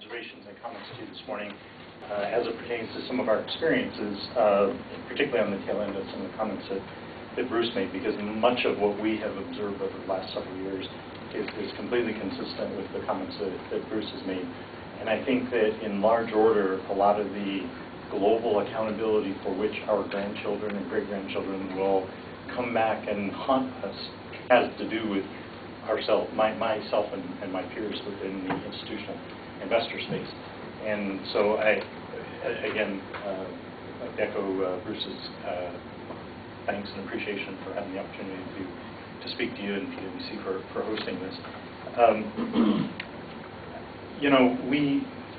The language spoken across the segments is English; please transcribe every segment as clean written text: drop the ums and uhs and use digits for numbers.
observations and comments to you this morning as it pertains to some of our experiences, particularly on the tail end of some of the comments that Bruce made, because much of what we have observed over the last several years is completely consistent with the comments that Bruce has made. And I think that in large order, a lot of the global accountability for which our grandchildren and great-grandchildren will come back and haunt us has to do with ourselves, myself and my peers within the institutional investor space. And so I, again, echo Bruce's thanks and appreciation for having the opportunity to speak to you and PwC for hosting this. You know,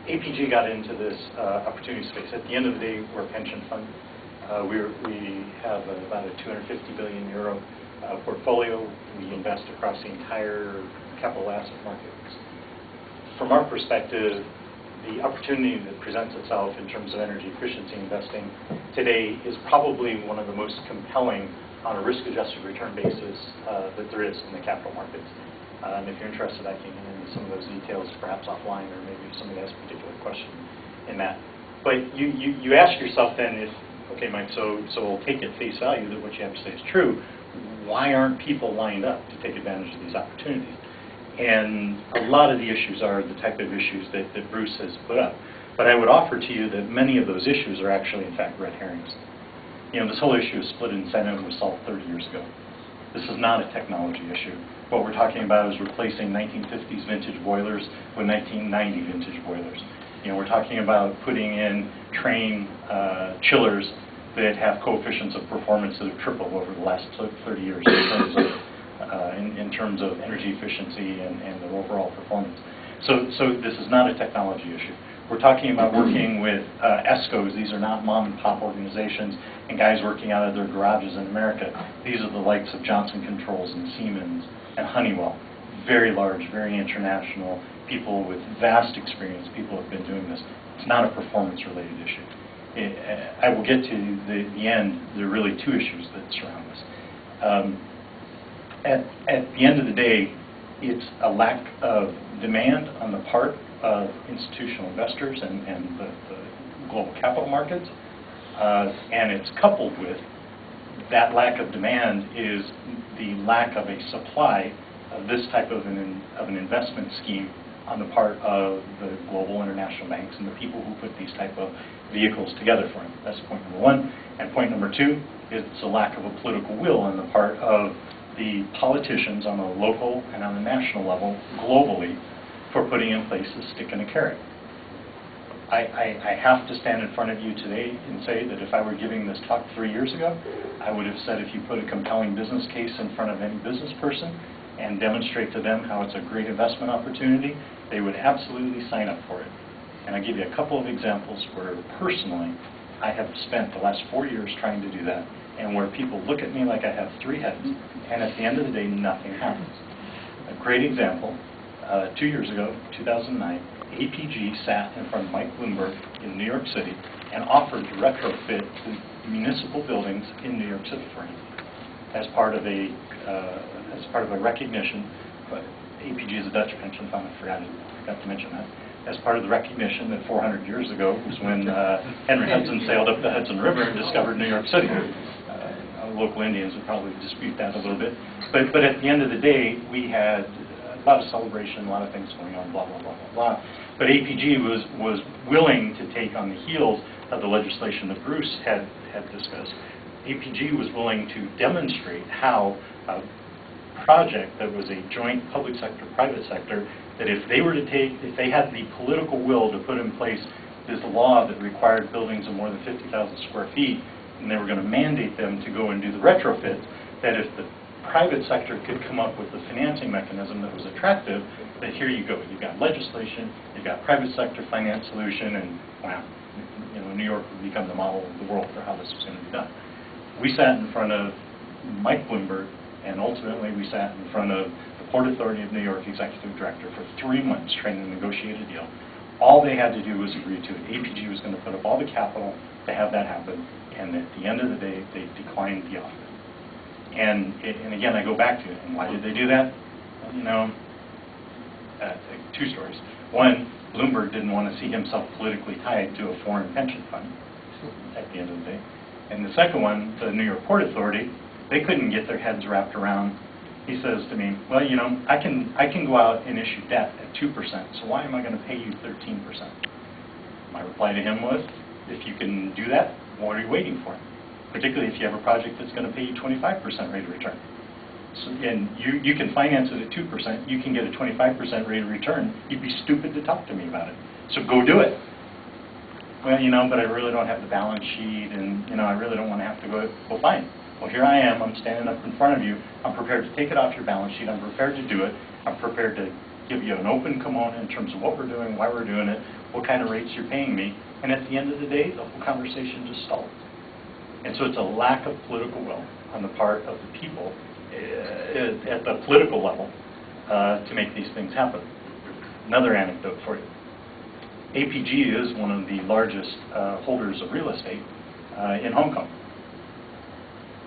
APG got into this opportunity space. At the end of the day, we're a pension fund. We have about a 250 billion euro portfolio. We invest across the entire capital asset markets. From our perspective, the opportunity that presents itself in terms of energy efficiency investing today is probably one of the most compelling on a risk-adjusted return basis that there is in the capital markets. If you're interested, I can get into some of those details perhaps offline, or maybe if somebody has a particular question in that. But you ask yourself then, if, okay, Mike, so we'll take at face value that what you have to say is true, why aren't people lined up to take advantage of these opportunities? And a lot of the issues are the type of issues that Bruce has put up. But I would offer to you that many of those issues are actually, in fact, red herrings. You know, this whole issue of split incentive was solved 30 years ago. This is not a technology issue. What we're talking about is replacing 1950s vintage boilers with 1990 vintage boilers. You know, we're talking about putting in train chillers that have coefficients of performance that have tripled over the last 30 years in terms of energy efficiency and the overall performance. So this is not a technology issue. We're talking about working with ESCOs. These are not mom-and-pop organizations and guys working out of their garages in America. These are the likes of Johnson Controls and Siemens and Honeywell. Very large, very international, people with vast experience, people who have been doing this. It's not a performance-related issue. I will get to the end. There are really two issues that surround this. At the end of the day, it's a lack of demand on the part of institutional investors and the global capital markets, and it's coupled with that lack of demand is the lack of a supply of this type of an investment scheme on the part of the global international banks and the people who put these type of vehicles together for them. That's point number one. And point number two is it's a lack of a political will on the part of the politicians on a local and on a national level globally for putting in place a stick and a carrot. I have to stand in front of you today and say that if I were giving this talk 3 years ago, I would have said if you put a compelling business case in front of any business person and demonstrate to them how it's a great investment opportunity, they would absolutely sign up for it. And I'll give you a couple of examples where personally I have spent the last 4 years trying to do that, and where people look at me like I have 3 heads, and at the end of the day, nothing happens. A great example, 2 years ago, 2009, APG sat in front of Mike Bloomberg in New York City and offered to retrofit the municipal buildings in New York City for him as part of a recognition. But APG is a Dutch pension fund. I forgot to mention that. As part of the recognition that 400 years ago was when Henry Hudson sailed up the Hudson River and discovered New York City. Local Indians would probably dispute that a little bit. But at the end of the day, we had a lot of celebration, a lot of things going on, blah, blah, blah, blah, blah. But APG was willing to take on the heels of the legislation that Bruce had discussed. APG was willing to demonstrate how a project that was a joint public sector, private sector, that if they had the political will to put in place this law that required buildings of more than 50,000 square feet, and they were going to mandate them to go and do the retrofit, that if the private sector could come up with a financing mechanism that was attractive, that here you go. You've got legislation, you've got private sector finance solution, and wow, you know, New York would become the model of the world for how this was going to be done. We sat in front of Mike Bloomberg, and ultimately we sat in front of the Port Authority of New York executive director for 3 months trying to negotiate a deal. All they had to do was agree to it. APG was going to put up all the capital to have that happen, and at the end of the day, they declined the offer. And again, I go back to it. And why did they do that? You know, 2 stories. One, Bloomberg didn't want to see himself politically tied to a foreign pension fund at the end of the day. And the second one, the New York Port Authority, they couldn't get their heads wrapped around. He says to me, well, you know, I can go out and issue debt at 2%, so why am I going to pay you 13%? My reply to him was, if you can do that, what are you waiting for? Particularly if you have a project that's going to pay you 25% rate of return. So, and you can finance it at 2%, you can get a 25% rate of return. You'd be stupid to talk to me about it. So go do it. Well, you know, but I really don't have the balance sheet, and, you know, I really don't want to have to go. Well, fine. Well, here I am. I'm standing up in front of you. I'm prepared to take it off your balance sheet. I'm prepared to do it. I'm prepared to give you an open kimono in terms of what we're doing, why we're doing it, what kind of rates you're paying me. And at the end of the day, the whole conversation just stalls. And so it's a lack of political will on the part of the people at the political level to make these things happen. Another anecdote for you. APG is one of the largest holders of real estate in Hong Kong.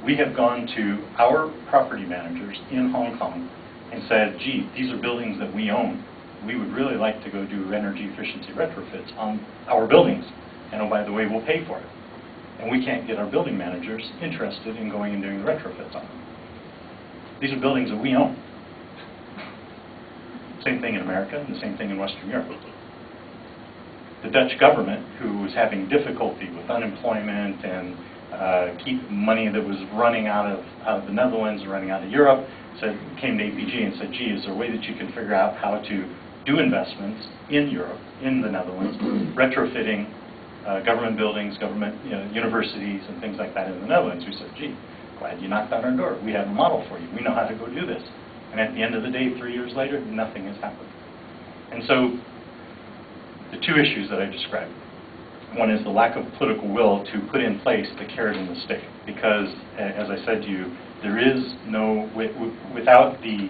We have gone to our property managers in Hong Kong and said, gee, these are buildings that we own. We would really like to go do energy efficiency retrofits on our buildings. And oh, by the way, we'll pay for it. And we can't get our building managers interested in going and doing the retrofits on them. These are buildings that we own. Same thing in America and the same thing in Western Europe. The Dutch government, who was having difficulty with unemployment and keep money that was running out of the Netherlands, running out of Europe, came to APG and said, gee, is there a way that you can figure out how to do investments in Europe, in the Netherlands, retrofitting government buildings, government universities, and things like that in the Netherlands? We said, gee, glad you knocked on our door. We have a model for you. We know how to go do this. And at the end of the day, 3 years later, nothing has happened. And so the two issues that I described. One is the lack of political will to put in place the carrot and the stick. Because, as I said to you, there is no, without the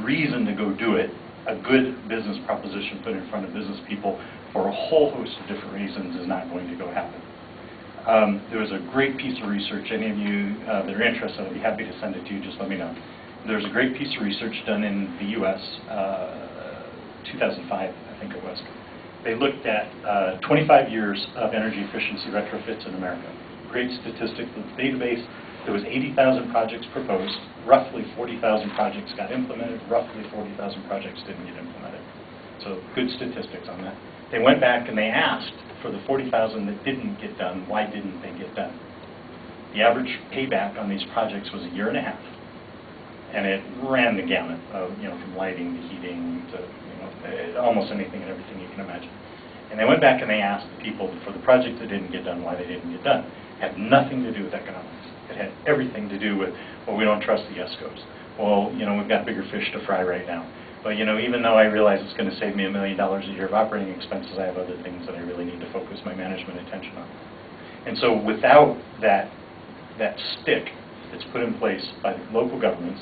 reason to go do it, a good business proposition put in front of business people for a whole host of different reasons is not going to go happen. There was a great piece of research. Any of you that are interested, I'd be happy to send it to you. Just let me know. There's a great piece of research done in the U.S., 2005, I think it was. They looked at 25 years of energy efficiency retrofits in America. Great statistics. The database, there was 80,000 projects proposed. Roughly 40,000 projects got implemented. Roughly 40,000 projects didn't get implemented. So good statistics on that. They went back and they asked for the 40,000 that didn't get done, why didn't they get done? The average payback on these projects was 1.5 years. And it ran the gamut of, from lighting to heating to, almost anything and everything you can imagine. And they went back and they asked the people for the project that didn't get done why they didn't get done. It had nothing to do with economics. It had everything to do with, well, we don't trust the ESCOs. Well, we've got bigger fish to fry right now. But, even though I realize it's going to save me $1 million a year of operating expenses, I have other things that I really need to focus my management attention on. And so without that stick that's put in place by the local governments,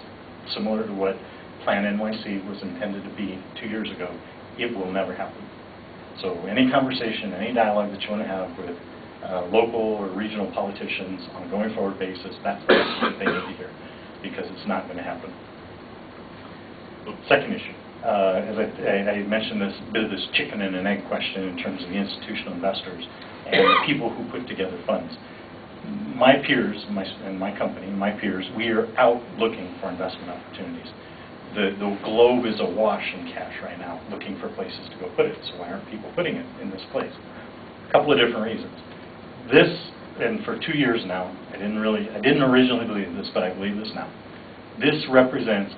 similar to what Plan NYC was intended to be 2 years ago, it will never happen. So any conversation, any dialogue that you want to have with local or regional politicians on a going forward basis, that's the message that they need to hear, because it's not going to happen. Second issue, as I mentioned, this bit of this chicken and an egg question in terms of the institutional investors and the people who put together funds. My peers, my company, my peers, we are out looking for investment opportunities. The globe is awash in cash right now, looking for places to go put it. So why aren't people putting it in this place? A couple of different reasons. This, and for 2 years now, I didn't originally believe this, but I believe this now. This represents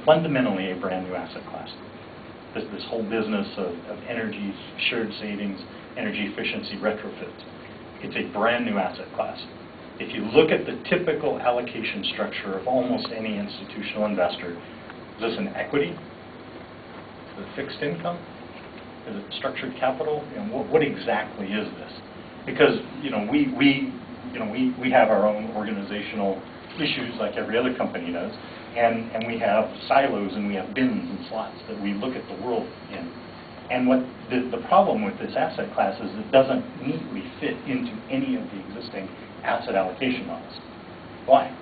fundamentally a brand new asset class. This whole business of energy shared savings, energy efficiency retrofits. It's a brand new asset class. If you look at the typical allocation structure of almost any institutional investor, is this an equity? Is it fixed income? Is it structured capital? What exactly is this? Because we have our own organizational issues like every other company does, and we have silos and we have bins and slots that we look at the world in. And what the problem with this asset class is it doesn't neatly fit into any of the existing asset allocation models. Why?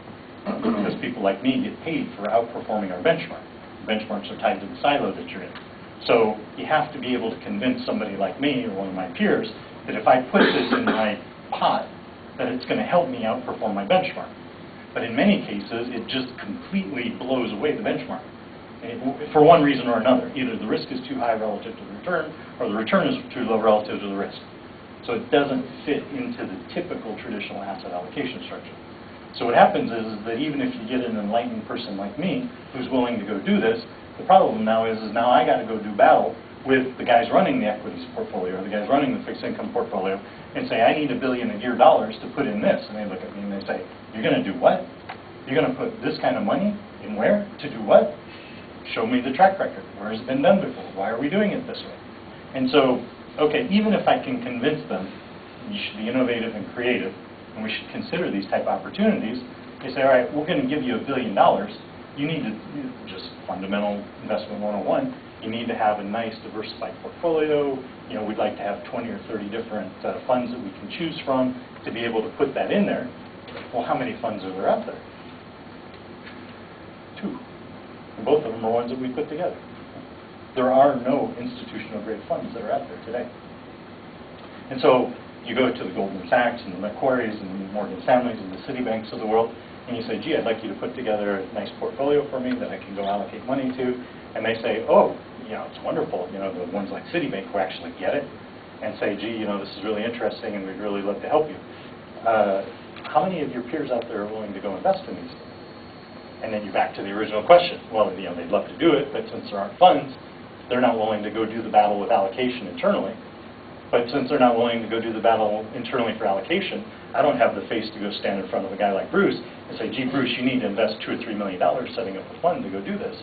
Because people like me get paid for outperforming our benchmark. Benchmarks are tied to the silo that you're in. So you have to be able to convince somebody like me or one of my peers that if I put this in my pot, that it's going to help me outperform my benchmark. But in many cases, it just completely blows away the benchmark. For one reason or another. Either the risk is too high relative to the return, or the return is too low relative to the risk. So it doesn't fit into the typical traditional asset allocation structure. So what happens is that even if you get an enlightened person like me who's willing to go do this, the problem now is now I got to go do battle with the guys running the equities portfolio or the guys running the fixed income portfolio and say, I need $1 billion a year to put in this. And they look at me and they say, you're going to do what? You're going to put this kind of money in where? To do what? Show me the track record. Where has it been done before? Why are we doing it this way? And so, okay, even if I can convince them you should be innovative and creative, and we should consider these type of opportunities, they say, all right, we're going to give you $1 billion. You need to, just fundamental investment 101, you need to have a nice diversified portfolio. You know, we'd like to have 20 or 30 different funds that we can choose from to be able to put that in there. Well, how many funds are there out there? 2. And both of them are ones that we put together. There are no institutional grade funds that are out there today. And so you go to the Goldman Sachs and the Macquaries and the Morgan Stanleys and the Citibanks of the world, and you say, gee, I'd like you to put together a nice portfolio for me that I can go allocate money to. And they say, oh, you know, it's wonderful. You know, the ones like Citibank who actually get it and say, gee, you know, this is really interesting and we'd really love to help you. How many of your peers out there are willing to go invest in these things? And then you're back to the original question. Well, you know, they'd love to do it, but since there aren't funds, they're not willing to go do the battle with allocation internally. But since they're not willing to go do the battle internally for allocation, I don't have the face to go stand in front of a guy like Bruce and say, gee, Bruce, you need to invest $2 or $3 million setting up a fund to go do this.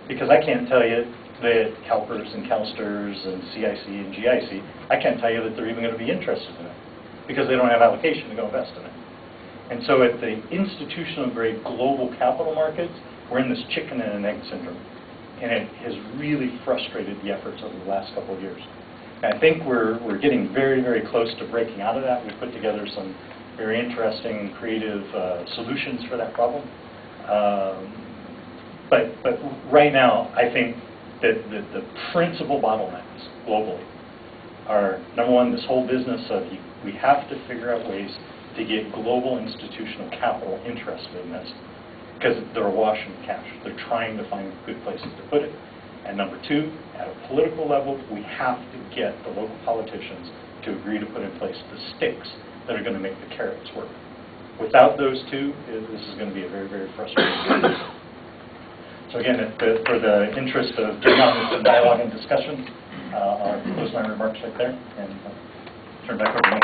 Because I can't tell you that CalPERS and CalSTRS and CIC and GIC, I can't tell you that they're even going to be interested in it because they don't have allocation to go invest in it. And so at the institutional grade global capital markets, we're in this chicken and an egg syndrome. And it has really frustrated the efforts over the last couple of years. And I think we're getting very, very close to breaking out of that. We've put together some very interesting, creative solutions for that problem. But right now, I think that the principal bottlenecks globally are, number one, this whole business of we have to figure out ways to get global institutional capital interested in this because they're awash in cash. They're trying to find good places to put it. And number two, at a political level, we have to get the local politicians to agree to put in place the sticks that are going to make the carrots work. Without those two, this is going to be a very, very frustrating business. So again, for the interest of getting on with the dialogue and discussion, I'll close my remarks right there and turn back over to Mike.